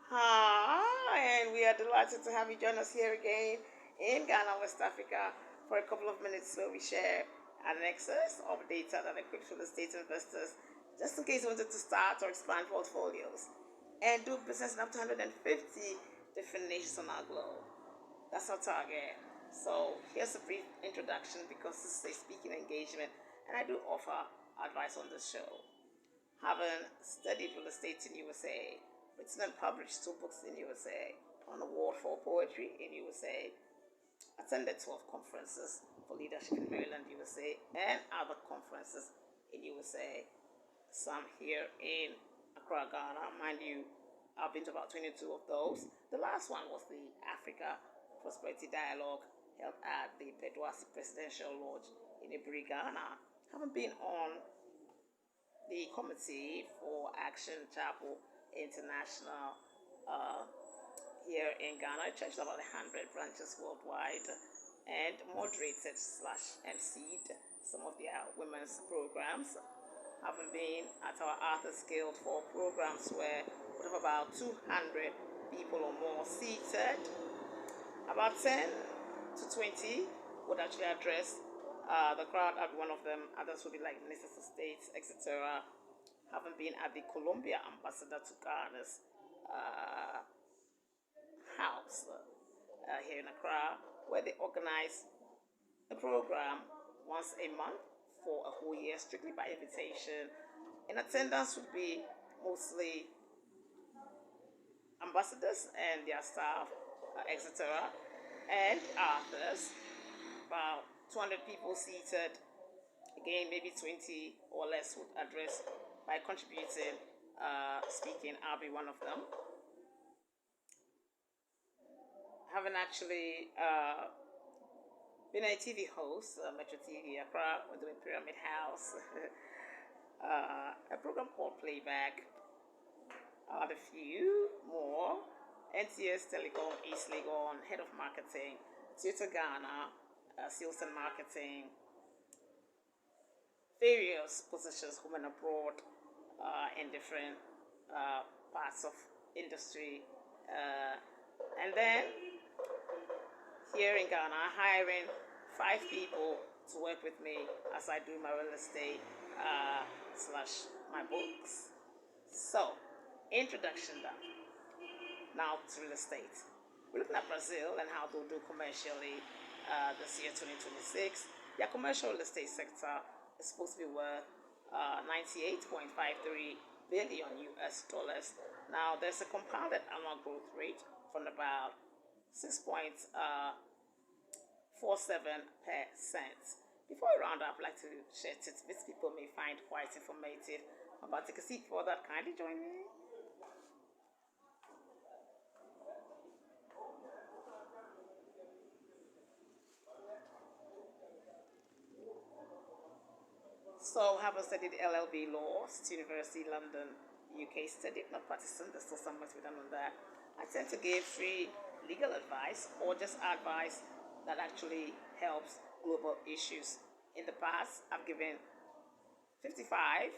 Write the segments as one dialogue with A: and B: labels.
A: Hi, and we are delighted to have you join us here again in Ghana, West Africa, for a couple of minutes where we share an excess of data that equips real estate investors, just in case you wanted to start or expand portfolios and do business in up to 150 different nations on our globe. That's our target. So here's a brief introduction because this is a speaking engagement, and I do offer advice on this show. Having studied real estate in USA, written and published two books in USA, won an award for poetry in USA, attended 12 conferences for leadership in Maryland, USA, and other conferences in USA, some here in Accra, Ghana. Mind you, I've been to about 22 of those. The last one was the Africa Prosperity Dialogue held at the Bedwasi Presidential Lodge in Ibri, Ghana. Haven't been on the Committee for Action Chapel International uh, here in Ghana. Church has about 100 branches worldwide and moderated slash emceed some of their women's programs. Having been at our Arthur's Guild for programs where we have about 200 people or more seated, about 10 to 20 would actually address the crowd at one of them. Others would be like ministers of states, etc. Having been at the Colombia ambassador to Ghana's house here in Accra, where they organize a program once a month for a whole year, strictly by invitation. In attendance would be mostly ambassadors and their staff, etc., and authors. About 200 people seated. Again, maybe 20 or less would address by contributing, speaking. I'll be one of them. Having actually been a TV host, Metro TV Accra, with the Pyramid House, a program called Playback, a few more. NTS Telecom, East Legon, Head of Marketing, Theatre Ghana, Sales and Marketing, various positions, home and abroad, in different parts of industry. And then here in Ghana, hiring 5 people to work with me as I do my real estate slash my books. So, introduction done. Now to real estate. We're looking at Brazil and how they'll do commercially this year, 2026. Their commercial real estate sector is supposed to be worth 98.53 billion US dollars. Now, there's a compounded annual growth rate from about 6.47%. Before we round up, I'd like to share tidbits people may find quite informative. I'm about to take a seat for that. Kindly join me. So, having studied LLB law, City University, London, UK, studied, not practicing, there's still some work to be done on that. I tend to give free legal advice or just advice that actually helps global issues. In the past, I've given 55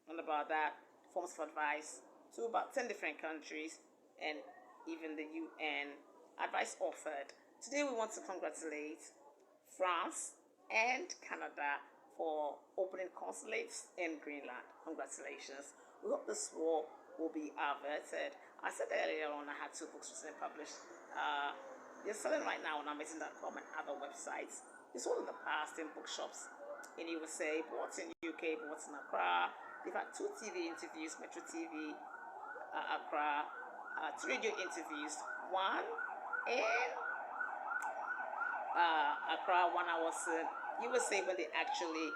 A: and about that forms of advice to about 10 different countries and even the UN. Advice offered. Today, we want to congratulate France and Canada for opening consulates in Greenland. Congratulations. We hope this war will be averted. I said earlier on I had 2 books recently published. They're selling right now on Amazon.com and other websites. They sold in the past in bookshops in USA, bought in UK, bought in Accra. They've had 2 TV interviews, Metro TV, Accra, 2 radio interviews, one in Accra, one I was USA when they actually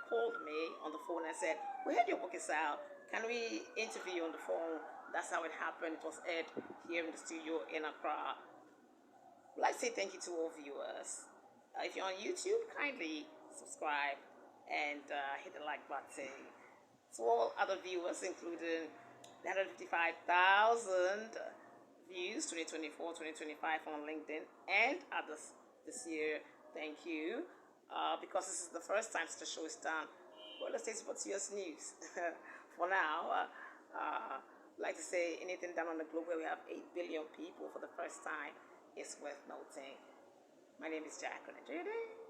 A: called me on the phone and said, "We heard your book is out. Can we interview you on the phone?" That's how it happened. It was aired here in the studio in Accra. I'd like to say thank you to all viewers. If you're on YouTube, kindly subscribe and hit the like button. To all other viewers, including the 155,000 views 2024 2025 on LinkedIn and others this year, thank you. Because this is the first time the show is done, well, let's take what's US news. For now, I'd like to say anything down on the globe where we have 8 billion people for the first time is worth noting. My name is Jacqueline. Enjoy your day.